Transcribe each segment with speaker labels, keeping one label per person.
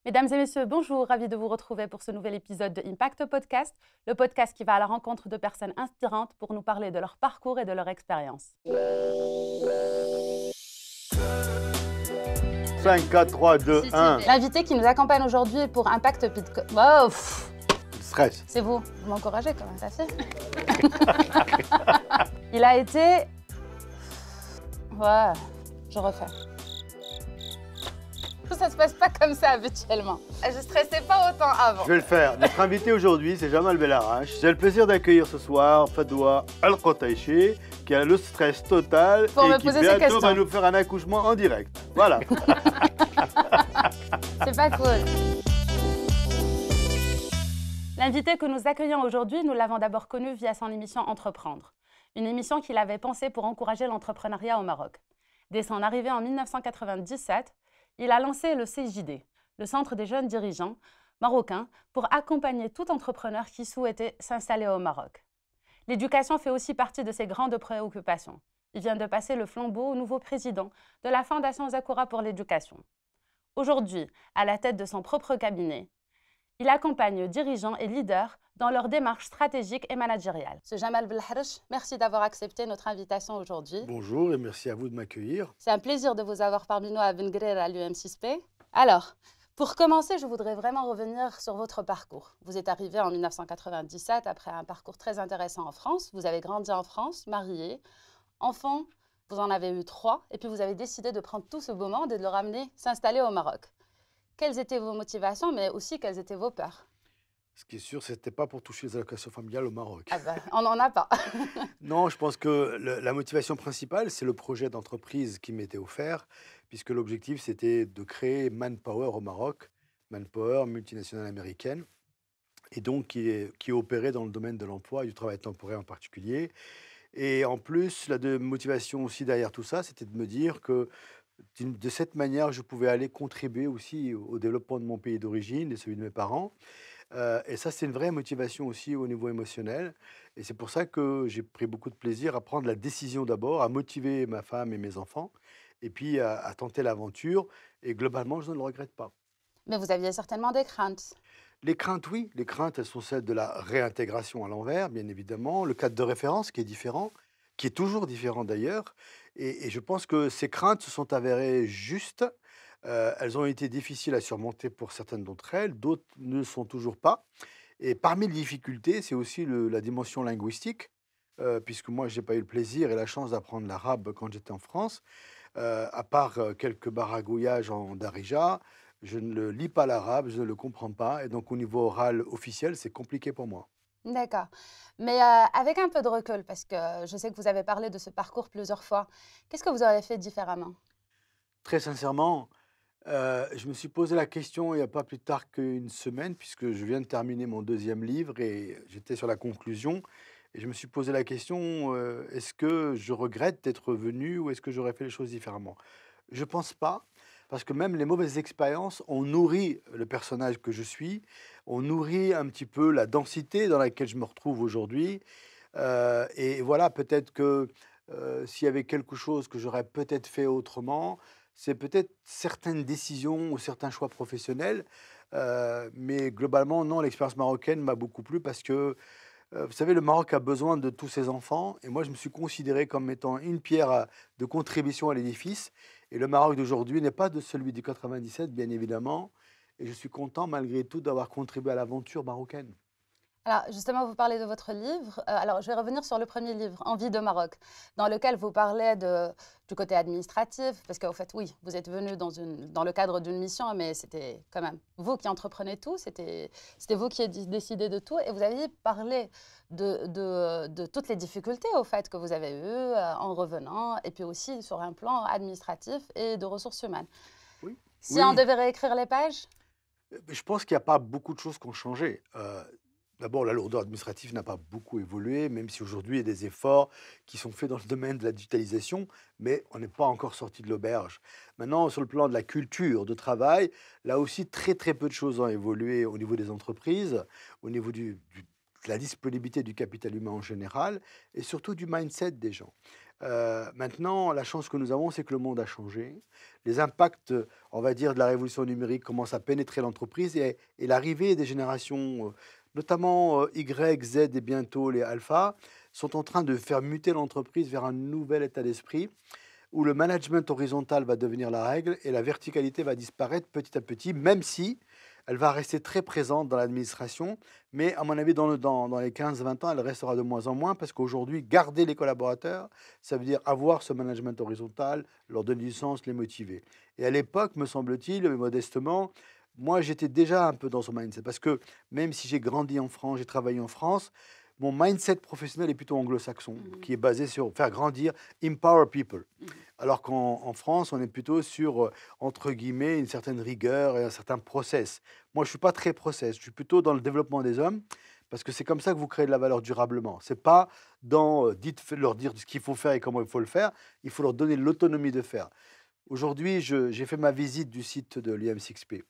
Speaker 1: Mesdames et messieurs, bonjour, ravi de vous retrouver pour ce nouvel épisode de Impact Podcast, le podcast qui va à la rencontre de personnes inspirantes pour nous parler de leur parcours et de leur expérience.
Speaker 2: 5, 4, 3, 2, 1.
Speaker 1: L'invité qui nous accompagne aujourd'hui est pour Impact Podcast. Oh,
Speaker 2: Stress.
Speaker 1: c'est vous m'encouragez quand même, ça fait. Il a été... Ouais, je refais. Ça se passe pas comme ça habituellement. Je stressais pas autant avant.
Speaker 2: Je vais le faire. Notre invité aujourd'hui, c'est Jamal Belarache. J'ai le plaisir d'accueillir ce soir Fadwa Al-Qotaichi, qui a le stress total
Speaker 1: Pour me
Speaker 2: et qui
Speaker 1: poser ses
Speaker 2: bientôt
Speaker 1: questions.
Speaker 2: va nous faire un accouchement en direct. Voilà.
Speaker 1: C'est pas cool. L'invité que nous accueillons aujourd'hui, nous l'avons d'abord connu via son émission Entreprendre. Une émission qu'il avait pensée pour encourager l'entrepreneuriat au Maroc. Dès son arrivée en 1997, il a lancé le CJD, le Centre des jeunes dirigeants marocains, pour accompagner tout entrepreneur qui souhaitait s'installer au Maroc. L'éducation fait aussi partie de ses grandes préoccupations. Il vient de passer le flambeau au nouveau président de la Fondation Zakura pour l'éducation. Aujourd'hui, à la tête de son propre cabinet, il accompagne dirigeants et leaders dans leur démarche stratégique et managériale. Monsieur Jamal Belarache, merci d'avoir accepté notre invitation aujourd'hui.
Speaker 2: Bonjour et merci à vous de m'accueillir.
Speaker 1: C'est un plaisir de vous avoir parmi nous à Ben Guerir à l'UM6P. Alors, pour commencer, je voudrais vraiment revenir sur votre parcours. Vous êtes arrivé en 1997 après un parcours très intéressant en France. Vous avez grandi en France, marié, enfant, vous en avez eu 3, et puis vous avez décidé de prendre tout ce beau monde et de le ramener s'installer au Maroc. Quelles étaient vos motivations, mais aussi quelles étaient vos peurs?
Speaker 2: Ce qui est sûr, c'était pas pour toucher les allocations familiales au Maroc.
Speaker 1: Ah ben, on n'en a pas.
Speaker 2: Non, je pense que la motivation principale, c'est le projet d'entreprise qui m'était offert, puisque l'objectif, c'était de créer Manpower au Maroc, Manpower multinationale américaine, et donc qui est opérée dans le domaine de l'emploi et du travail temporaire en particulier. Et en plus, motivation aussi derrière tout ça, c'était de me dire que de cette manière, je pouvais aller contribuer aussi au développement de mon pays d'origine et celui de mes parents. Et ça, c'est une vraie motivation aussi au niveau émotionnel. Et c'est pour ça que j'ai pris beaucoup de plaisir à prendre la décision d'abord, à motiver ma femme et mes enfants, et puis à tenter l'aventure. Et globalement, je ne le regrette pas.
Speaker 1: Mais vous aviez certainement des craintes.
Speaker 2: Les craintes, oui, les craintes, elles sont celles de la réintégration à l'envers, bien évidemment, le cadre de référence qui est différent, qui est toujours différent d'ailleurs. Et je pense que ces craintes se sont avérées justes. Elles ont été difficiles à surmonter pour certaines d'entre elles, d'autres ne le sont toujours pas. Et parmi les difficultés, c'est aussi la dimension linguistique, puisque moi, je n'ai pas eu le plaisir et la chance d'apprendre l'arabe quand j'étais en France. À part quelques baragouillages en darija, je ne le lis pas l'arabe, je ne le comprends pas. Et donc, au niveau oral officiel, c'est compliqué pour moi.
Speaker 1: D'accord. Mais avec un peu de recul, parce que je sais que vous avez parlé de ce parcours plusieurs fois, qu'est-ce que vous auriez fait différemment?
Speaker 2: Très sincèrement, je me suis posé la question il n'y a pas plus tard qu'une semaine, puisque je viens de terminer mon deuxième livre et j'étais sur la conclusion. Et je me suis posé la question, est-ce que je regrette d'être venu ou est-ce que j'aurais fait les choses différemment? Je pense pas, parce que même les mauvaises expériences ont nourri le personnage que je suis, ont nourri un petit peu la densité dans laquelle je me retrouve aujourd'hui. Et voilà, peut-être que s'il y avait quelque chose que j'aurais peut-être fait autrement, c'est peut-être certaines décisions ou certains choix professionnels. Mais globalement, non, l'expérience marocaine m'a beaucoup plu parce que vous savez, le Maroc a besoin de tous ses enfants et moi, je me suis considéré comme étant une pierre de contribution à l'édifice. Et le Maroc d'aujourd'hui n'est pas de celui du 97, bien évidemment. Et je suis content, malgré tout, d'avoir contribué à l'aventure marocaine.
Speaker 1: Alors, justement, vous parlez de votre livre. Alors, je vais revenir sur le premier livre, Envie de Maroc, dans lequel vous parlez du côté administratif, parce qu'au fait, oui, vous êtes venu dans le cadre d'une mission, mais c'était quand même vous qui entreprenez tout, c'était vous qui décidez de tout, et vous aviez parlé de toutes les difficultés, au fait, que vous avez eues en revenant, et puis aussi sur un plan administratif et de ressources humaines.
Speaker 2: Oui,
Speaker 1: Si on
Speaker 2: oui.
Speaker 1: devait réécrire les pages,
Speaker 2: Je pense qu'il n'y a pas beaucoup de choses qui ont changé. D'abord, la lourdeur administrative n'a pas beaucoup évolué, même si aujourd'hui, il y a des efforts qui sont faits dans le domaine de la digitalisation, mais on n'est pas encore sorti de l'auberge. Maintenant, sur le plan de la culture de travail, là aussi, très très peu de choses ont évolué au niveau des entreprises, au niveau la disponibilité du capital humain en général et surtout du mindset des gens. Maintenant, la chance que nous avons, c'est que le monde a changé. Les impacts, on va dire, de la révolution numérique commencent à pénétrer l'entreprise et l'arrivée des générations, notamment Y, Z et bientôt les alpha, sont en train de faire muter l'entreprise vers un nouvel état d'esprit où le management horizontal va devenir la règle et la verticalité va disparaître petit à petit, même si elle va rester très présente dans l'administration. Mais à mon avis, dans les 15-20 ans, elle restera de moins en moins parce qu'aujourd'hui, garder les collaborateurs, ça veut dire avoir ce management horizontal, leur donner du sens, les motiver. Et à l'époque, me semble-t-il, modestement, moi, j'étais déjà un peu dans ce mindset parce que même si j'ai grandi en France, j'ai travaillé en France, mon mindset professionnel est plutôt anglo-saxon, qui est basé sur faire grandir, empower people. Alors qu'en France, on est plutôt sur, entre guillemets, une certaine rigueur et un certain process. Moi, je ne suis pas très process, je suis plutôt dans le développement des hommes, parce que c'est comme ça que vous créez de la valeur durablement. C'est pas dans, leur dire ce qu'il faut faire et comment il faut le faire, il faut leur donner l'autonomie de faire. Aujourd'hui, j'ai fait ma visite du site de l'IM6P.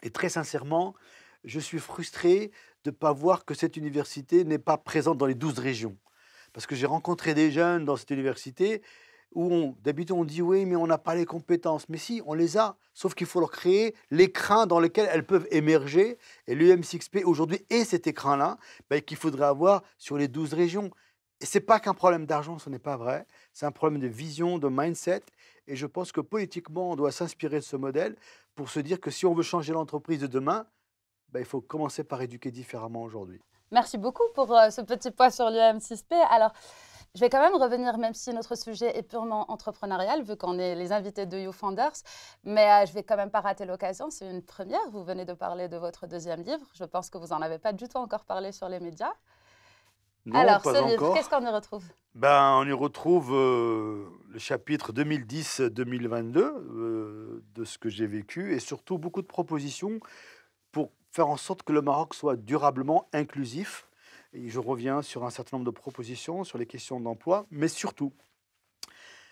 Speaker 2: Et très sincèrement, je suis frustré de ne pas voir que cette université n'est pas présente dans les 12 régions. Parce que j'ai rencontré des jeunes dans cette université où d'habitude on dit oui, mais on n'a pas les compétences. Mais si, on les a, sauf qu'il faut leur créer l'écran dans lequel elles peuvent émerger. Et l'UM6P aujourd'hui est cet écran-là qu'il faudrait avoir sur les 12 régions. Et ce n'est pas qu'un problème d'argent, ce n'est pas vrai. C'est un problème de vision, de mindset. Et je pense que politiquement, on doit s'inspirer de ce modèle pour se dire que si on veut changer l'entreprise de demain, il faut commencer par éduquer différemment aujourd'hui.
Speaker 1: Merci beaucoup pour ce petit point sur l'UM6P. Alors, je vais quand même revenir, même si notre sujet est purement entrepreneurial, vu qu'on est les invités de YouFounders, mais je ne vais quand même pas rater l'occasion. C'est une première. Vous venez de parler de votre deuxième livre. Je pense que vous n'en avez pas du tout encore parlé sur les médias.
Speaker 2: Non,
Speaker 1: Alors,
Speaker 2: pas
Speaker 1: ce livre, qu'est-ce
Speaker 2: encore.
Speaker 1: qu'on y retrouve?
Speaker 2: On y retrouve le chapitre 2010-2022 de ce que j'ai vécu et surtout beaucoup de propositions pour faire en sorte que le Maroc soit durablement inclusif. Et je reviens sur un certain nombre de propositions sur les questions d'emploi, mais surtout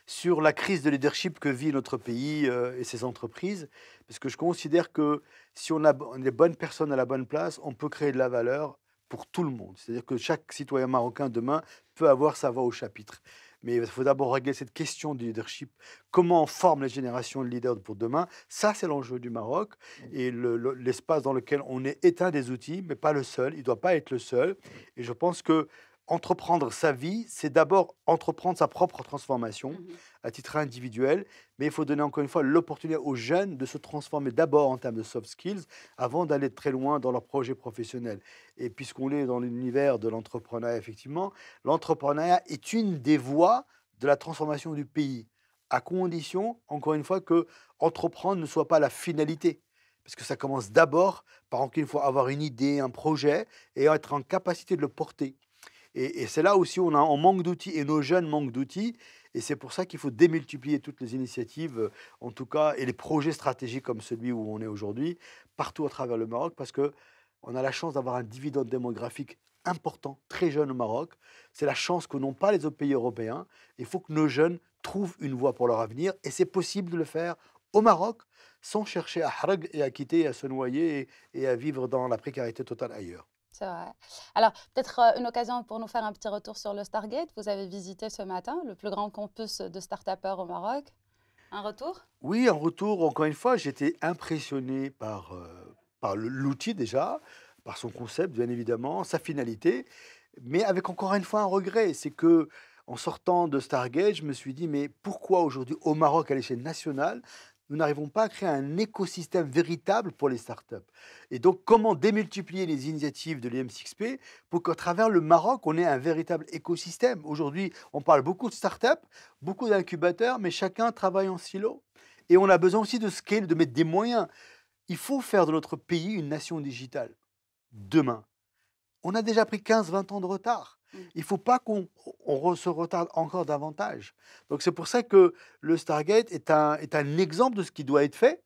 Speaker 2: sur la crise de leadership que vit notre pays et ses entreprises, parce que je considère que si on a les bonnes personnes à la bonne place, on peut créer de la valeur pour tout le monde. C'est-à-dire que chaque citoyen marocain demain peut avoir sa voix au chapitre. Mais il faut d'abord régler cette question du leadership. Comment on forme les générations de leaders pour demain? Ça, c'est l'enjeu du Maroc. Et l'espace dans lequel on est un des outils, mais pas le seul. Il ne doit pas être le seul. Et je pense que entreprendre sa vie, c'est d'abord entreprendre sa propre transformation à titre individuel, mais il faut donner encore une fois l'opportunité aux jeunes de se transformer d'abord en termes de soft skills avant d'aller très loin dans leur projet professionnel. Et puisqu'on est dans l'univers de l'entrepreneuriat, effectivement, l'entrepreneuriat est une des voies de la transformation du pays, à condition, encore une fois, que entreprendre ne soit pas la finalité. Parce que ça commence d'abord par, encore une fois, avoir une idée, un projet et être en capacité de le porter. Et c'est là aussi où on manque d'outils et nos jeunes manquent d'outils. Et c'est pour ça qu'il faut démultiplier toutes les initiatives, en tout cas, et les projets stratégiques comme celui où on est aujourd'hui, partout à travers le Maroc, parce qu'on a la chance d'avoir un dividende démographique important, très jeune au Maroc. C'est la chance que n'ont pas les autres pays européens. Il faut que nos jeunes trouvent une voie pour leur avenir. Et c'est possible de le faire au Maroc sans chercher à harag et à quitter, à se noyer et à vivre dans la précarité totale ailleurs.
Speaker 1: C'est vrai. Alors, peut-être une occasion pour nous faire un petit retour sur le Stargate. Vous avez visité ce matin le plus grand campus de start-upers au Maroc. Un retour?
Speaker 2: Oui, en retour, encore une fois, j'étais impressionné par l'outil déjà, par son concept, bien évidemment, sa finalité, mais avec encore une fois un regret. C'est que en sortant de Stargate, je me suis dit, mais pourquoi aujourd'hui au Maroc, à l'échelle nationale, nous n'arrivons pas à créer un écosystème véritable pour les startups? Et donc, comment démultiplier les initiatives de l'IM6P pour qu'à travers le Maroc, on ait un véritable écosystème? Aujourd'hui, on parle beaucoup de startups, beaucoup d'incubateurs, mais chacun travaille en silo. Et on a besoin aussi de scale, de mettre des moyens. Il faut faire de notre pays une nation digitale demain. On a déjà pris 15-20 ans de retard. Il ne faut pas qu'on se retarde encore davantage. Donc c'est pour ça que le Stargate est un exemple de ce qui doit être fait.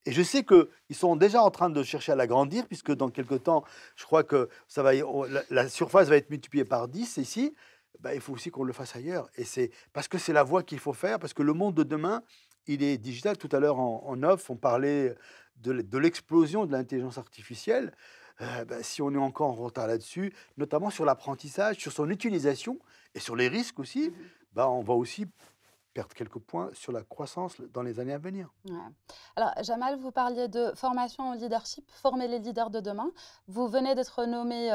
Speaker 2: Et je sais qu'ils sont déjà en train de chercher à l'agrandir, puisque dans quelques temps, je crois que la surface va être multipliée par 10 ici. Il faut aussi qu'on le fasse ailleurs. Et c'est parce que c'est la voie qu'il faut faire, parce que le monde de demain, il est digital. Tout à l'heure en off, on parlait de l'explosion de l'intelligence artificielle. Si on est encore en retard là-dessus, notamment sur l'apprentissage, sur son utilisation et sur les risques aussi,
Speaker 1: Mhm.
Speaker 2: on va aussi perdre quelques points sur la croissance dans les années à venir.
Speaker 1: Ouais. Alors, Jamal, vous parliez de formation au leadership, former les leaders de demain. Vous venez d'être nommé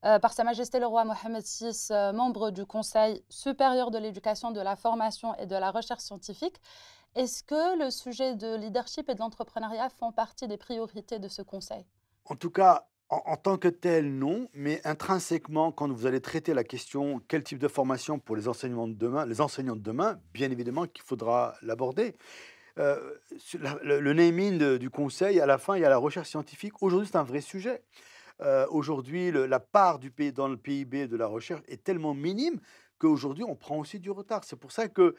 Speaker 1: par Sa Majesté le roi Mohammed VI, membre du Conseil supérieur de l'éducation, de la formation et de la recherche scientifique. Est-ce que le sujet de leadership et de l'entrepreneuriat font partie des priorités de ce conseil?
Speaker 2: En tout cas, en tant que tel, non, mais intrinsèquement, quand vous allez traiter la question quel type de formation pour les enseignements de demain, les enseignants de demain, bien évidemment qu'il faudra l'aborder. Sur le naming du conseil, à la fin, il y a la recherche scientifique. Aujourd'hui, c'est un vrai sujet. Aujourd'hui, la part du pays dans le PIB de la recherche est tellement minime qu'aujourd'hui, on prend aussi du retard. C'est pour ça que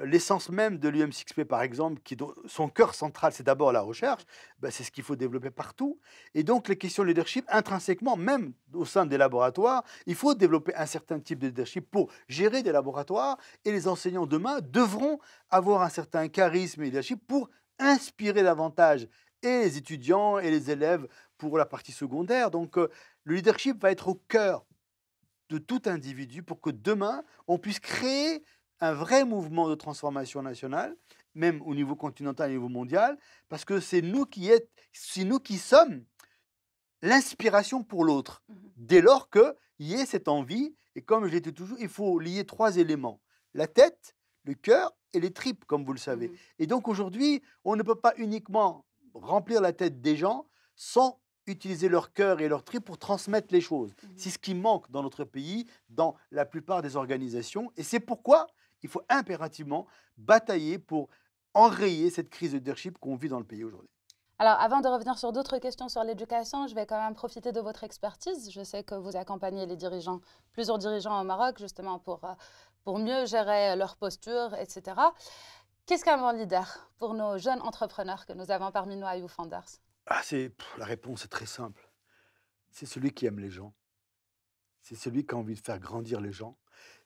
Speaker 2: l'essence même de l'UM6P, par exemple, son cœur central, c'est d'abord la recherche, c'est ce qu'il faut développer partout. Et donc, les questions de leadership, intrinsèquement, même au sein des laboratoires, il faut développer un certain type de leadership pour gérer des laboratoires. Et les enseignants demain devront avoir un certain charisme et leadership pour inspirer davantage et les étudiants et les élèves pour la partie secondaire. Donc, le leadership va être au cœur de tout individu pour que demain, on puisse créer un vrai mouvement de transformation nationale, même au niveau continental et au niveau mondial, parce que c'est nous qui sommes l'inspiration pour l'autre.
Speaker 1: Mhm.
Speaker 2: Dès lors qu'il y ait cette envie, et comme je l'ai dit toujours, il faut lier 3 éléments: la tête, le cœur et les tripes, comme vous le savez.
Speaker 1: Mhm.
Speaker 2: Et donc aujourd'hui, on ne peut pas uniquement remplir la tête des gens sans utiliser leur cœur et leur tripes pour transmettre les choses.
Speaker 1: Mhm.
Speaker 2: C'est ce qui manque dans notre pays, dans la plupart des organisations. Et c'est pourquoi il faut impérativement batailler pour enrayer cette crise de leadership qu'on vit dans le pays aujourd'hui.
Speaker 1: Alors, avant de revenir sur d'autres questions sur l'éducation, je vais quand même profiter de votre expertise. Je sais que vous accompagnez les dirigeants, plusieurs dirigeants au Maroc, justement pour mieux gérer leur posture, etc. Qu'est-ce qu'un bon leader pour nos jeunes entrepreneurs que nous avons parmi nous à YouFounders?
Speaker 2: La réponse est très simple. C'est celui qui aime les gens. C'est celui qui a envie de faire grandir les gens.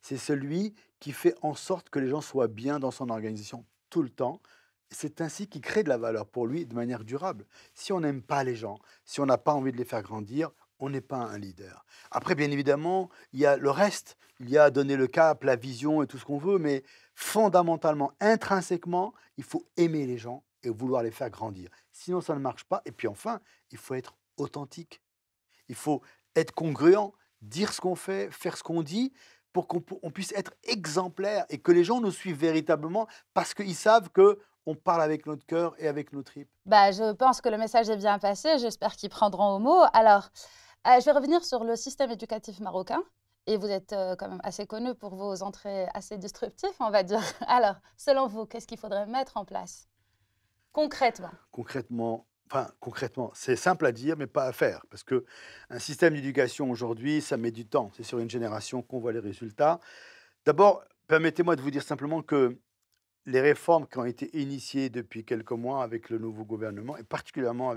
Speaker 2: C'est celui qui fait en sorte que les gens soient bien dans son organisation tout le temps. C'est ainsi qu'il crée de la valeur pour lui de manière durable. Si on n'aime pas les gens, si on n'a pas envie de les faire grandir, on n'est pas un leader. Après, bien évidemment, il y a le reste. Il y a donner le cap, la vision et tout ce qu'on veut, mais fondamentalement, intrinsèquement, il faut aimer les gens et vouloir les faire grandir. Sinon, ça ne marche pas. Et puis enfin, il faut être authentique. Il faut être congruent, dire ce qu'on fait, faire ce qu'on dit, pour on puisse être exemplaire et que les gens nous suivent véritablement parce qu'ils savent que on parle avec notre cœur et avec nos tripes.
Speaker 1: Bah, je pense que le message est bien passé. J'espère qu'ils prendront au mot. Alors, je vais revenir sur le système éducatif marocain. Et vous êtes quand même assez connu pour vos entrées assez disruptives, on va dire. Alors, selon vous, qu'est-ce qu'il faudrait mettre en place concrètement?
Speaker 2: Concrètement, c'est simple à dire, mais pas à faire. Parce que un système d'éducation aujourd'hui, ça met du temps. C'est sur une génération qu'on voit les résultats. D'abord, permettez-moi de vous dire simplement que les réformes qui ont été initiées depuis quelques mois avec le nouveau gouvernement, et particulièrement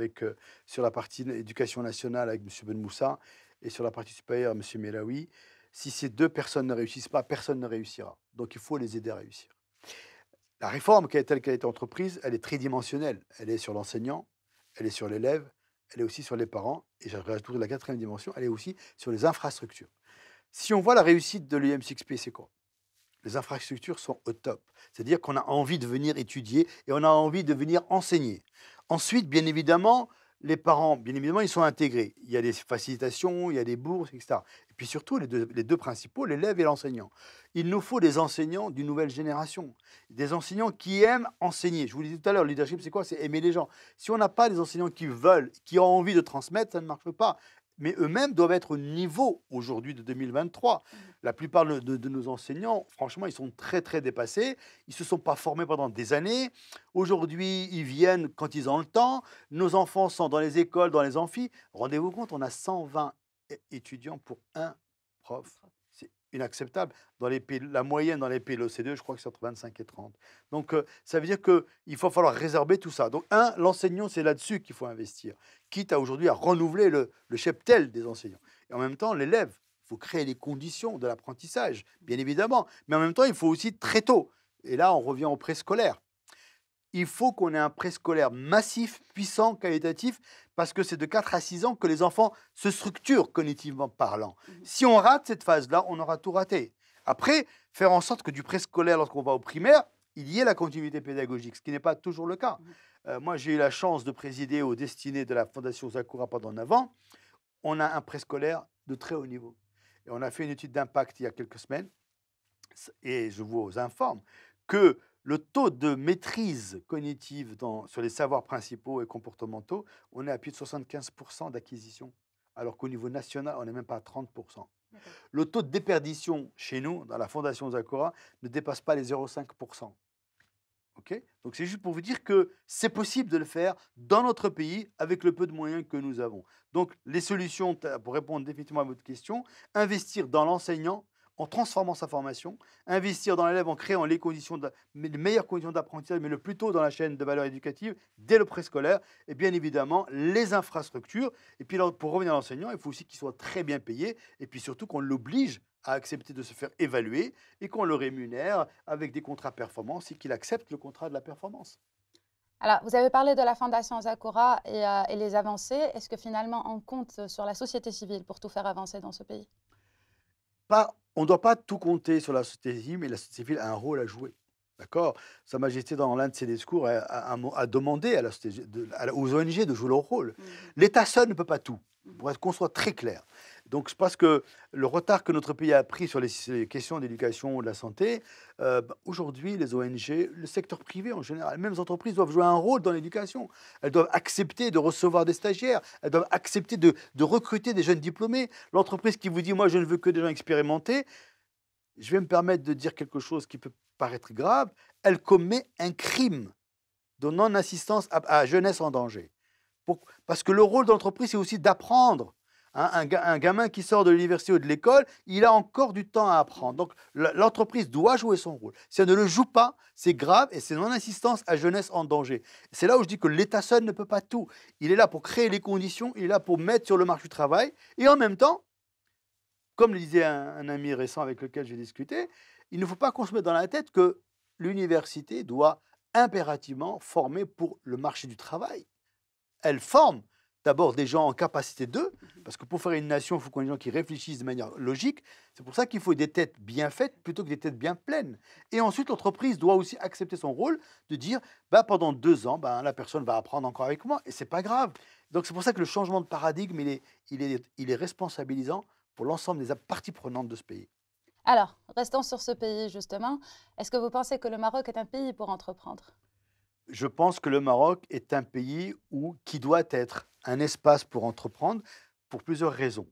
Speaker 2: sur la partie éducation nationale avec M. Ben Moussa et sur la partie supérieure, M. Melaoui, si ces deux personnes ne réussissent pas, personne ne réussira. Donc il faut les aider à réussir. La réforme telle qu'elle a été entreprise, elle est tridimensionnelle. Elle est sur l'enseignant, elle est sur l'élève, elle est aussi sur les parents, et j'ajoute la quatrième dimension, elle est aussi sur les infrastructures. Si on voit la réussite de l'UM6P, c'est quoi? Les infrastructures sont au top. C'est-à-dire qu'on a envie de venir étudier et on a envie de venir enseigner. Ensuite, bien évidemment, les parents, bien évidemment, ils sont intégrés. Il y a des facilitations, il y a des bourses, etc. Et puis surtout, les deux principaux, l'élève et l'enseignant. Il nous faut des enseignants d'une nouvelle génération, des enseignants qui aiment enseigner. Je vous l'ai dit tout à l'heure, le leadership, c'est quoi? C'est aimer les gens. Si on n'a pas des enseignants qui veulent, qui ont envie de transmettre, ça ne marche pas. Mais eux-mêmes doivent être au niveau aujourd'hui de 2023. La plupart de nos enseignants, franchement, ils sont très, très dépassés. Ils ne se sont pas formés pendant des années. Aujourd'hui, ils viennent quand ils ont le temps. Nos enfants sont dans les écoles, dans les amphis. Rendez-vous compte, on a 120 étudiants pour un prof. C'est inacceptable. Dans les pays, la moyenne dans les pays de l'OCDE, je crois que c'est entre 25 et 30. Donc, ça veut dire qu'il va falloir résorber tout ça. Donc, l'enseignant, c'est là-dessus qu'il faut investir, quitte aujourd'hui à renouveler le cheptel des enseignants. Et en même temps, l'élève, il faut créer les conditions de l'apprentissage, bien évidemment. Mais en même temps, il faut aussi très tôt. Et là, on revient au préscolaire. il faut qu'on ait un préscolaire massif, puissant, qualitatif, parce que c'est de 4 à 6 ans que les enfants se structurent cognitivement parlant. Si on rate cette phase-là, on aura tout raté. Après, faire en sorte que du préscolaire, lorsqu'on va au primaire, il y ait la continuité pédagogique, ce qui n'est pas toujours le cas. Moi, j'ai eu la chance de présider aux destinées de la Fondation Zakura pendant 9 ans. On a un préscolaire de très haut niveau. Et on a fait une étude d'impact il y a quelques semaines, et je vous informe que le taux de maîtrise cognitive sur les savoirs principaux et comportementaux, on est à plus de 75% d'acquisition, alors qu'au niveau national, on n'est même pas à 30%. Le taux de déperdition chez nous, dans la Fondation Zakura, ne dépasse pas les 0,5%. OK? Donc c'est juste pour vous dire que c'est possible de le faire dans notre pays avec le peu de moyens que nous avons. Donc les solutions, pour répondre définitivement à votre question, investir dans l'enseignant en transformant sa formation, investir dans l'élève en créant les meilleures conditions d'apprentissage, mais le plus tôt dans la chaîne de valeur éducative, dès le préscolaire, et bien évidemment les infrastructures. Et puis pour revenir à l'enseignant, il faut aussi qu'il soit très bien payé, et puis surtout qu'on l'oblige à accepter de se faire évaluer et qu'on le rémunère avec des contrats performance et qu'il accepte le contrat de la performance.
Speaker 1: Alors, vous avez parlé de la Fondation Zakura et les avancées. Est-ce que finalement, on compte sur la société civile pour tout faire avancer dans ce pays?
Speaker 2: On ne doit pas tout compter sur la société civile, mais la société civile a un rôle à jouer. D'accord? Sa Majesté, dans l'un de ses discours, a demandé aux ONG de jouer leur rôle. L'État seul ne peut pas tout, pour qu'on soit très clair. Donc, je pense que le retard que notre pays a pris sur les questions d'éducation ou de la santé, aujourd'hui, les ONG, le secteur privé en général, même les entreprises doivent jouer un rôle dans l'éducation. Elles doivent accepter de recevoir des stagiaires, elles doivent accepter de recruter des jeunes diplômés. L'entreprise qui vous dit, moi, je ne veux que des gens expérimentés, je vais me permettre de dire quelque chose qui peut paraître grave, elle commet un crime de non-assistance à jeunesse en danger. Parce que le rôle de l'entreprise, c'est aussi d'apprendre. Un gamin qui sort de l'université ou de l'école, il a encore du temps à apprendre. Donc, l'entreprise doit jouer son rôle. Si elle ne le joue pas, c'est grave et c'est non-assistance à jeunesse en danger. C'est là où je dis que l'État seul ne peut pas tout. Il est là pour créer les conditions, il est là pour mettre sur le marché du travail. Et en même temps, comme le disait un ami récent avec lequel j'ai discuté, il ne faut pas qu'on se mette dans la tête que l'université doit impérativement former pour le marché du travail. Elle forme d'abord des gens en capacité d'eux, parce que pour faire une nation, il faut qu'on ait des gens qui réfléchissent de manière logique. C'est pour ça qu'il faut des têtes bien faites plutôt que des têtes bien pleines. Et ensuite, l'entreprise doit aussi accepter son rôle de dire, pendant 2 ans, la personne va apprendre encore avec moi, et c'est pas grave. Donc c'est pour ça que le changement de paradigme, il est responsabilisant pour l'ensemble des parties prenantes de ce pays.
Speaker 1: Alors, restons sur ce pays justement. Est-ce que vous pensez que le Maroc est un pays pour entreprendre?
Speaker 2: Je pense que le Maroc est un pays qui doit être un espace pour entreprendre pour plusieurs raisons.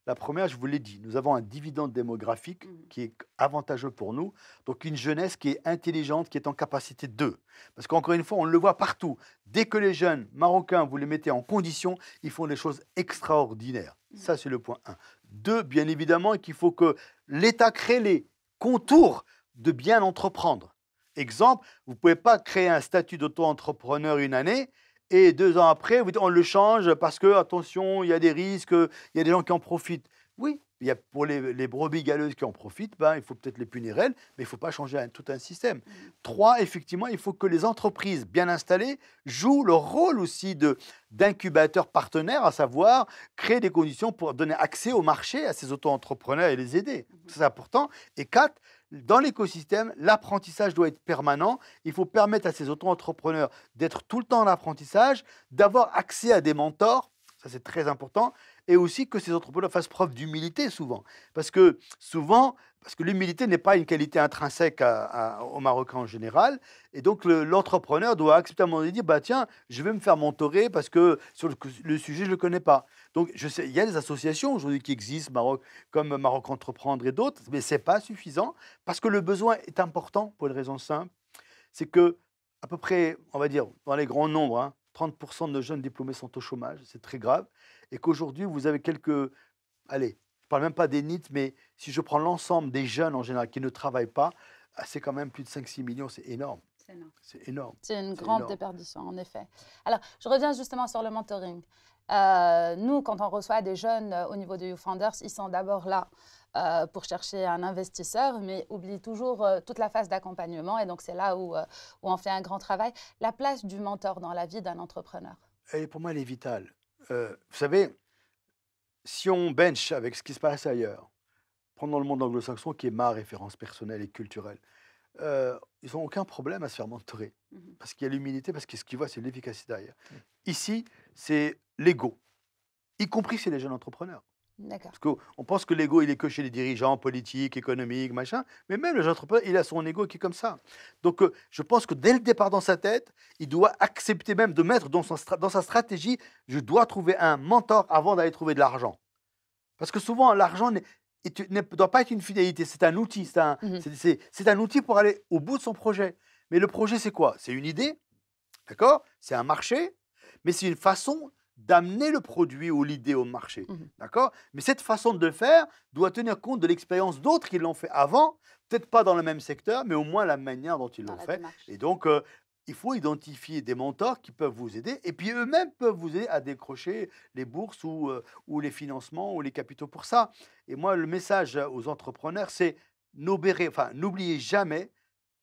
Speaker 2: La première, je vous l'ai dit, nous avons un dividende démographique qui est avantageux pour nous, donc une jeunesse qui est intelligente, qui est en capacité d'eux. Parce qu'encore une fois, on le voit partout. Dès que les jeunes marocains, vous les mettez en condition, ils font des choses extraordinaires. Ça, c'est le point 1. 2, bien évidemment, qu'il faut que l'État crée les contours de bien entreprendre. Exemple, vous ne pouvez pas créer un statut d'auto-entrepreneur une année et 2 ans après, vous dites on le change parce que, attention, il y a des risques, il y a des gens qui en profitent. Oui, il y a pour les brebis galeuses qui en profitent, il faut peut-être les punir elles, mais il ne faut pas changer tout un système. 3, effectivement, il faut que les entreprises bien installées jouent leur rôle aussi d'incubateur partenaire, à savoir créer des conditions pour donner accès au marché à ces auto-entrepreneurs et les aider. C'est important. Et 4, dans l'écosystème, l'apprentissage doit être permanent. Il faut permettre à ces auto-entrepreneurs d'être tout le temps en apprentissage, d'avoir accès à des mentors, ça c'est très important, et aussi que ces entrepreneurs fassent preuve d'humilité souvent. Parce que l'humilité n'est pas une qualité intrinsèque aux Marocains en général, et donc l'entrepreneur doit accepter à un moment donné de dire, tiens, je vais me faire mentorer parce que sur le sujet, je ne le connais pas. Donc, je sais, il y a des associations aujourd'hui qui existent, comme Maroc Entreprendre et d'autres, mais ce n'est pas suffisant parce que le besoin est important pour une raison simple. C'est que, à peu près, on va dire, dans les grands nombres, 30% de nos jeunes diplômés sont au chômage, c'est très grave. Et qu'aujourd'hui, vous avez allez, je ne parle même pas des NEET, mais si je prends l'ensemble des jeunes en général qui ne travaillent pas, c'est quand même plus de 5-6 millions, c'est énorme.
Speaker 1: C'est énorme.
Speaker 2: C'est énorme.
Speaker 1: C'est une
Speaker 2: C'est
Speaker 1: grande
Speaker 2: énorme.
Speaker 1: déperdition, en effet. Alors, je reviens justement sur le mentoring. Nous, quand on reçoit des jeunes au niveau de YouFounders, ils sont d'abord là pour chercher un investisseur, mais oublient toujours toute la phase d'accompagnement. Et donc, c'est là où on fait un grand travail. La place du mentor dans la vie d'un entrepreneur.
Speaker 2: Et pour moi, elle est vitale. Vous savez, si on bench avec ce qui se passe ailleurs, prenons le monde anglo-saxon qui est ma référence personnelle et culturelle, ils n'ont aucun problème à se faire mentorer.
Speaker 1: Mhm.
Speaker 2: Parce qu'il y a l'humilité, parce que ce qu'ils voient, c'est l'efficacité derrière. Ici, c'est l'ego, y compris chez les jeunes entrepreneurs.
Speaker 1: D'accord.
Speaker 2: Parce qu'on pense que l'ego, il est que chez les dirigeants politiques, économiques, machin, mais même le jeune entrepreneur, il a son ego qui est comme ça. Donc, je pense que dès le départ dans sa tête, il doit accepter même de mettre dans sa stratégie, je dois trouver un mentor avant d'aller trouver de l'argent. Parce que souvent, l'argent ne doit pas être une finalité, c'est un outil,
Speaker 1: Mhm.
Speaker 2: c'est un outil pour aller au bout de son projet. Mais le projet, c'est quoi? C'est une idée, d'accord? C'est un marché, mais c'est une façon d'amener le produit ou l'idée au marché,
Speaker 1: Mhm.
Speaker 2: d'accord? Mais cette façon de le faire doit tenir compte de l'expérience d'autres qui l'ont fait avant, peut-être pas dans le même secteur, mais au moins la manière dont ils
Speaker 1: Dans
Speaker 2: l'ont
Speaker 1: la
Speaker 2: fait.
Speaker 1: démarche.
Speaker 2: Et donc, il faut identifier des mentors qui peuvent vous aider, et puis eux-mêmes peuvent vous aider à décrocher les bourses ou les financements ou les capitaux pour ça. Et moi, le message aux entrepreneurs, c'est n'oubliez jamais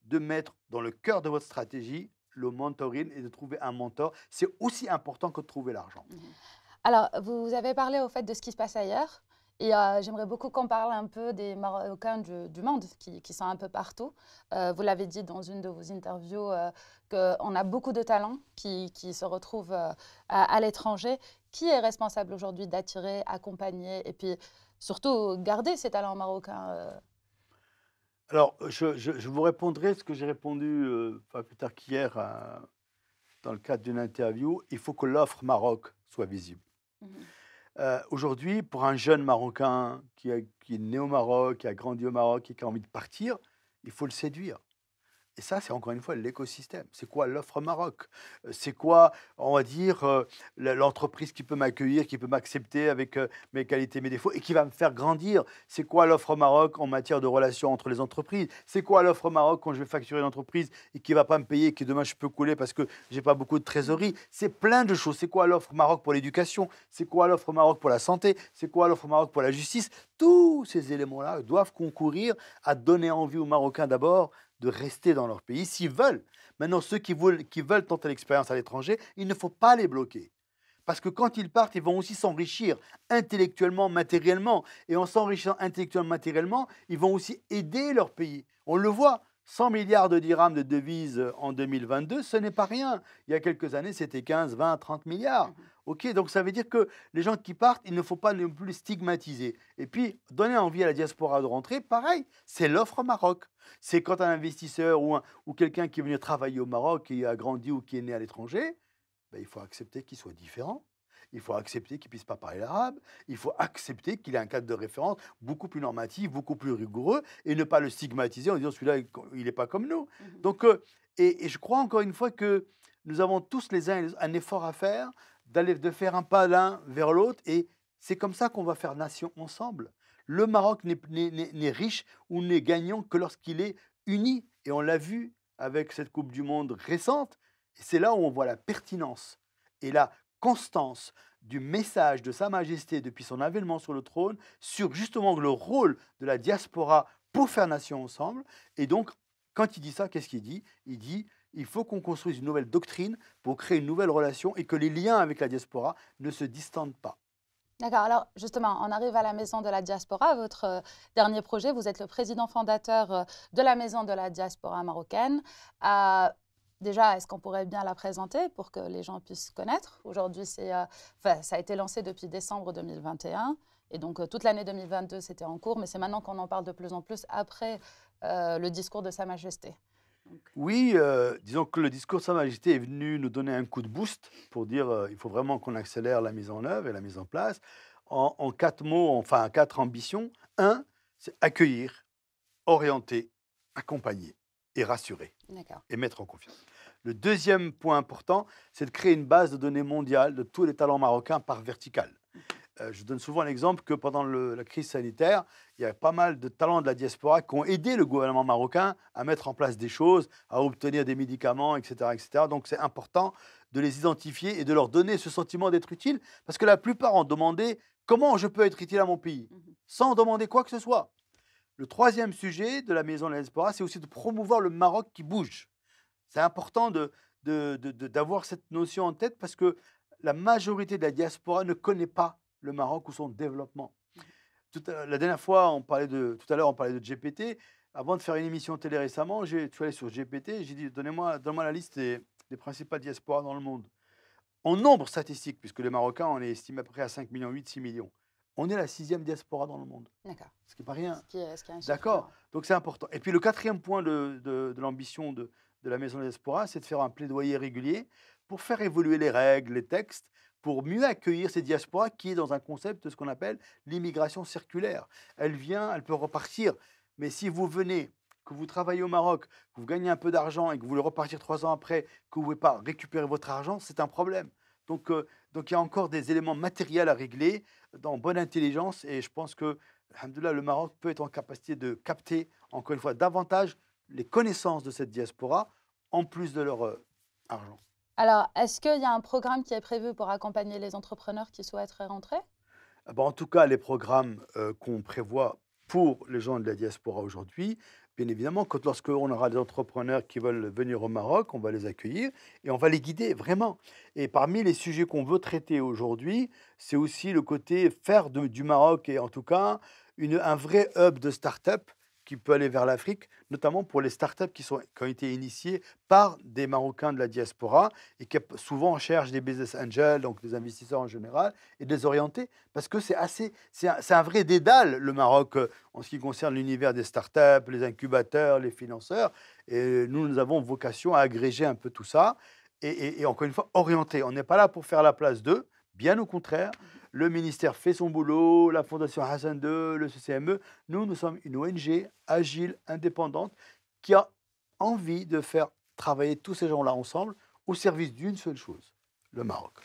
Speaker 2: de mettre dans le cœur de votre stratégie le mentoring et de trouver un mentor. C'est aussi important que de trouver l'argent.
Speaker 1: Alors, vous avez parlé au fait de ce qui se passe ailleurs. Et j'aimerais beaucoup qu'on parle un peu des Marocains du monde qui sont un peu partout. Vous l'avez dit dans une de vos interviews qu'on a beaucoup de talents qui se retrouvent à l'étranger. Qui est responsable aujourd'hui d'attirer, accompagner et puis surtout garder ces talents marocains
Speaker 2: Alors, je vous répondrai ce que j'ai répondu pas plus tard qu'hier dans le cadre d'une interview. Il faut que l'offre Maroc soit visible.
Speaker 1: Mhm.
Speaker 2: Aujourd'hui, pour un jeune Marocain qui est né au Maroc, qui a grandi au Maroc et qui a envie de partir, il faut le séduire. Et ça, c'est encore une fois l'écosystème. C'est quoi l'offre Maroc? C'est quoi, on va dire, l'entreprise qui peut m'accueillir, qui peut m'accepter avec mes qualités, mes défauts et qui va me faire grandir? C'est quoi l'offre Maroc en matière de relations entre les entreprises? C'est quoi l'offre Maroc quand je vais facturer une entreprise et qui ne va pas me payer et que demain je peux couler parce que j'ai pas beaucoup de trésorerie? C'est plein de choses. C'est quoi l'offre Maroc pour l'éducation? C'est quoi l'offre Maroc pour la santé? C'est quoi l'offre Maroc pour la justice? Tous ces éléments-là doivent concourir à donner envie aux Marocains d'abord de rester dans leur pays s'ils veulent. Maintenant, ceux qui veulent tenter l'expérience à l'étranger, il ne faut pas les bloquer. Parce que quand ils partent, ils vont aussi s'enrichir intellectuellement, matériellement. Et en s'enrichissant intellectuellement, matériellement, ils vont aussi aider leur pays. On le voit, 100 milliards de dirhams de devises en 2022, ce n'est pas rien. Il y a quelques années, c'était 15, 20, 30 milliards. OK, donc ça veut dire que les gens qui partent, il ne faut pas non plus les stigmatiser. Et puis, donner envie à la diaspora de rentrer, pareil, c'est l'offre Maroc. C'est quand un investisseur ou quelqu'un qui est venu travailler au Maroc, qui a grandi ou qui est né à l'étranger, ben, il faut accepter qu'il soit différent. Il faut accepter qu'il ne puisse pas parler l'arabe. Il faut accepter qu'il ait un cadre de référence beaucoup plus normatif, beaucoup plus rigoureux, et ne pas le stigmatiser en disant celui-là, il n'est pas comme nous. Donc, et je crois encore une fois que nous avons tous les uns un effort à faire, de faire un pas l'un vers l'autre, et c'est comme ça qu'on va faire nation ensemble. Le Maroc n'est riche ou n'est gagnant que lorsqu'il est uni, et on l'a vu avec cette Coupe du Monde récente, et c'est là où on voit la pertinence et la constance du message de Sa Majesté depuis son avènement sur le trône sur justement le rôle de la diaspora pour faire nation ensemble. Et donc, quand il dit ça, qu'est-ce qu'il dit? Il dit il faut qu'on construise une nouvelle doctrine pour créer une nouvelle relation et que les liens avec la diaspora ne se distendent pas.
Speaker 1: D'accord. Alors, justement, on arrive à la Maison de la Diaspora, votre dernier projet. Vous êtes le président fondateur de la Maison de la Diaspora marocaine. Déjà, est-ce qu'on pourrait bien la présenter pour que les gens puissent connaître? Aujourd'hui, ça a été lancé depuis décembre 2021. Et donc, toute l'année 2022, c'était en cours. Mais c'est maintenant qu'on en parle de plus en plus après le discours de Sa Majesté.
Speaker 2: Oui, disons que le discours de Sa Majesté est venu nous donner un coup de boost pour dire il faut vraiment qu'on accélère la mise en œuvre et la mise en place. En quatre mots, enfin quatre ambitions. Un, c'est accueillir, orienter, accompagner et rassurer
Speaker 1: D'accord.
Speaker 2: et mettre en confiance. Le deuxième point important, c'est de créer une base de données mondiale de tous les talents marocains par verticale. Je donne souvent l'exemple que pendant la crise sanitaire, il y a pas mal de talents de la diaspora qui ont aidé le gouvernement marocain à mettre en place des choses, à obtenir des médicaments, et cetera, et cetera. Donc c'est important de les identifier et de leur donner ce sentiment d'être utile, parce que la plupart ont demandé: «Comment je peux être utile à mon pays?»
Speaker 1: Mmh.
Speaker 2: sans demander quoi que ce soit. Le troisième sujet de la Maison de la diaspora, c'est aussi de promouvoir le Maroc qui bouge. C'est important d'avoir cette notion en tête parce que la majorité de la diaspora ne connaît pas le Maroc ou son développement. La dernière fois, tout à l'heure, on parlait de GPT. Avant de faire une émission télé récemment, je suis allé sur GPT et j'ai dit: donne-moi la liste des principales diasporas dans le monde. En nombre statistique, puisque les Marocains, on est estimé à peu près à 5,8 millions, 6 millions. On est la sixième diaspora dans le monde,
Speaker 1: D'accord.
Speaker 2: ce qui n'est pas rien.
Speaker 1: Ce qui est
Speaker 2: D'accord?
Speaker 1: insuffisant.
Speaker 2: Donc c'est important. Et puis le quatrième point de l'ambition de la Maison de la diaspora, c'est de faire un plaidoyer régulier pour faire évoluer les règles, les textes, pour mieux accueillir ces diasporas qui est dans un concept de ce qu'on appelle l'immigration circulaire. Elle vient, elle peut repartir. Mais si vous venez, que vous travaillez au Maroc, que vous gagnez un peu d'argent et que vous voulez repartir 3 ans après, que vous ne pouvez pas récupérer votre argent, c'est un problème. Donc il y a encore des éléments matériels à régler dans bonne intelligence et je pense que, alhamdoulilah, le Maroc peut être en capacité de capter, encore une fois, davantage les connaissances de cette diaspora, en plus de leur argent.
Speaker 1: Alors, est-ce qu'il y a un programme qui est prévu pour accompagner les entrepreneurs qui souhaiteraient rentrer?
Speaker 2: Ah bah, en tout cas, les programmes qu'on prévoit pour les gens de la diaspora aujourd'hui, bien évidemment, lorsqu'on aura des entrepreneurs qui veulent venir au Maroc, on va les accueillir et on va les guider vraiment. Et parmi les sujets qu'on veut traiter aujourd'hui, c'est aussi le côté faire du Maroc et en tout cas un vrai hub de start-up qui peut aller vers l'Afrique, notamment pour les start-up qui ont été initiées par des Marocains de la diaspora et qui souvent cherchent des business angels, donc des investisseurs en général, et de les orienter parce que c'est un vrai dédale, le Maroc, en ce qui concerne l'univers des startups, les incubateurs, les financeurs. Et nous avons vocation à agréger un peu tout ça et encore une fois, orienter. On n'est pas là pour faire la place d'eux, bien au contraire. Le ministère fait son boulot, la Fondation Hassan II, le CCME. Nous sommes une ONG agile, indépendante, qui a envie de faire travailler tous ces gens-là ensemble au service d'une seule chose, le Maroc.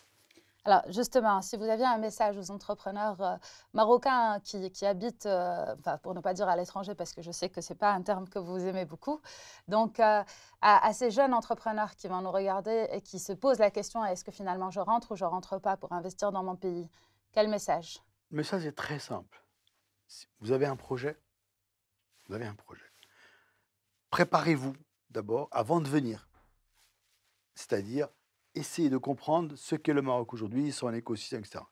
Speaker 1: Alors justement, si vous aviez un message aux entrepreneurs marocains qui habitent, enfin, pour ne pas dire à l'étranger, parce que je sais que ce n'est pas un terme que vous aimez beaucoup, donc à ces jeunes entrepreneurs qui vont nous regarder et qui se posent la question, est-ce que finalement je rentre ou je ne rentre pas pour investir dans mon pays? Quel message?
Speaker 2: Le message est très simple. Si vous avez un projet, vous avez un projet. Préparez-vous d'abord avant de venir. C'est-à-dire, essayez de comprendre ce qu'est le Maroc aujourd'hui, son écosystème, etc.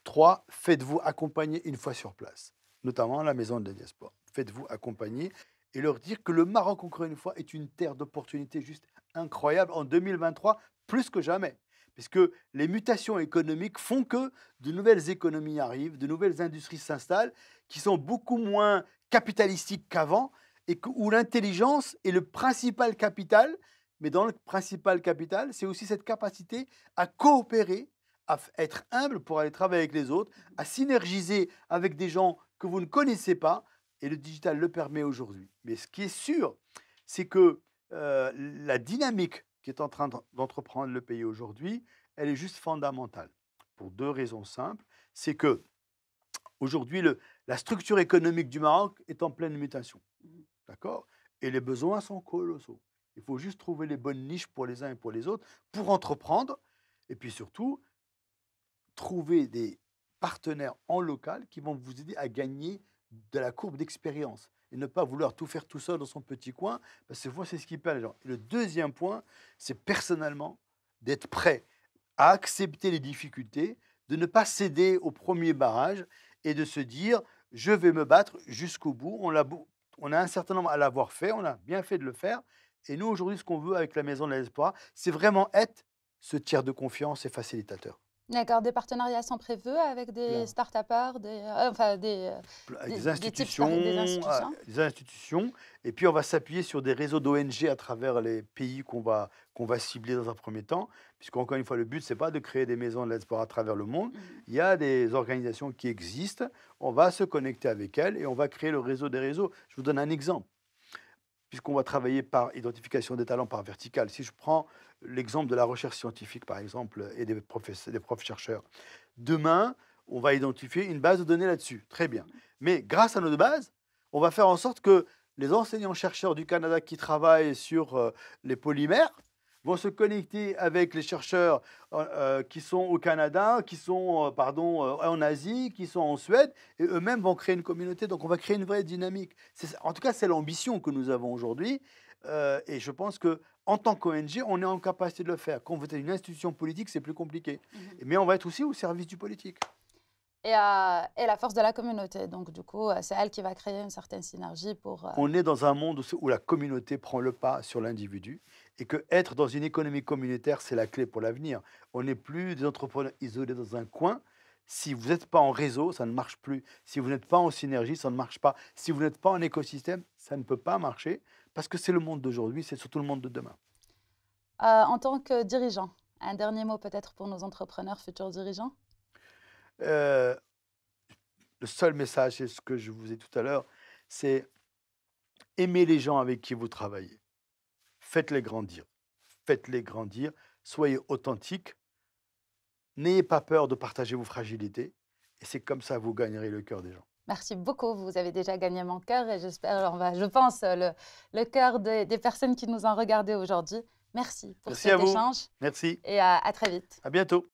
Speaker 2: 3, faites-vous accompagner une fois sur place, notamment la Maison de la diaspora. Faites-vous accompagner et leur dire que le Maroc, encore une fois, est une terre d'opportunités juste incroyable en 2023, plus que jamais. Puisque les mutations économiques font que de nouvelles économies arrivent, de nouvelles industries s'installent, qui sont beaucoup moins capitalistiques qu'avant, et où l'intelligence est le principal capital. Mais dans le principal capital, c'est aussi cette capacité à coopérer, être humble pour aller travailler avec les autres, à synergiser avec des gens que vous ne connaissez pas, et le digital le permet aujourd'hui. Mais ce qui est sûr, c'est que la dynamique qui est en train d'entreprendre le pays aujourd'hui, elle est juste fondamentale, pour 2 raisons simples. C'est que aujourd'hui, la structure économique du Maroc est en pleine mutation, d'accord? Et les besoins sont colossaux. Il faut juste trouver les bonnes niches pour les uns et pour les autres, pour entreprendre, et puis surtout trouver des partenaires en local qui vont vous aider à gagner de la courbe d'expérience et ne pas vouloir tout faire tout seul dans son petit coin, parce que moi, c'est ce qui perd les gens. Et le deuxième point, c'est personnellement d'être prêt à accepter les difficultés, de ne pas céder au premier barrage et de se dire, je vais me battre jusqu'au bout. On a un certain nombre à l'avoir fait, on a bien fait de le faire. Et nous, aujourd'hui, ce qu'on veut avec la Maison de l'Espoir, c'est vraiment être ce tiers de confiance et facilitateur.
Speaker 1: D'accord, des partenariats sont prévus avec des
Speaker 2: Plein.
Speaker 1: start-upers, enfin
Speaker 2: Avec
Speaker 1: des institutions?
Speaker 2: des institutions et puis on va s'appuyer sur des réseaux d'ONG à travers les pays qu'on va cibler dans un premier temps, puisqu'encore une fois, le but, c'est pas de créer des maisons de l'espoir à travers le monde.
Speaker 1: Mmh.
Speaker 2: Il y a des organisations qui existent, on va se connecter avec elles et on va créer le réseau des réseaux. Je vous donne un exemple, puisqu'on va travailler par identification des talents par vertical. Si je prends l'exemple de la recherche scientifique, par exemple, et des profs chercheurs, demain, on va identifier une base de données là-dessus. Très bien. Mais grâce à notre base, on va faire en sorte que les enseignants-chercheurs du Canada qui travaillent sur les polymères vont se connecter avec les chercheurs qui sont au Canada, qui sont en Asie, qui sont en Suède, et eux-mêmes vont créer une communauté. Donc on va créer une vraie dynamique. En tout cas, c'est l'ambition que nous avons aujourd'hui. Et je pense que en tant qu'ONG, on est en capacité de le faire. Quand vous êtes une institution politique, c'est plus compliqué. Mais on va être aussi au service du politique.
Speaker 1: Et la force de la communauté. Donc, du coup, c'est elle qui va créer une certaine synergie pour...
Speaker 2: On est dans un monde où la communauté prend le pas sur l'individu et que être dans une économie communautaire, c'est la clé pour l'avenir. On n'est plus des entrepreneurs isolés dans un coin. Si vous n'êtes pas en réseau, ça ne marche plus. Si vous n'êtes pas en synergie, ça ne marche pas. Si vous n'êtes pas en écosystème, ça ne peut pas marcher parce que c'est le monde d'aujourd'hui, c'est surtout le monde de demain.
Speaker 1: En tant que dirigeant, un dernier mot peut-être pour nos entrepreneurs, futurs dirigeants?
Speaker 2: Le seul message, c'est ce que je vous ai dit tout à l'heure, c'est aimer les gens avec qui vous travaillez. Faites-les grandir. Faites-les grandir. Soyez authentiques. N'ayez pas peur de partager vos fragilités. Et c'est comme ça que vous gagnerez le cœur des gens.
Speaker 1: Merci beaucoup. Vous avez déjà gagné mon cœur et j'espère, je pense, le cœur des personnes qui nous ont regardés aujourd'hui. Merci pour
Speaker 2: Merci
Speaker 1: cet
Speaker 2: à vous.
Speaker 1: échange
Speaker 2: Merci.
Speaker 1: et à très vite.
Speaker 2: À bientôt.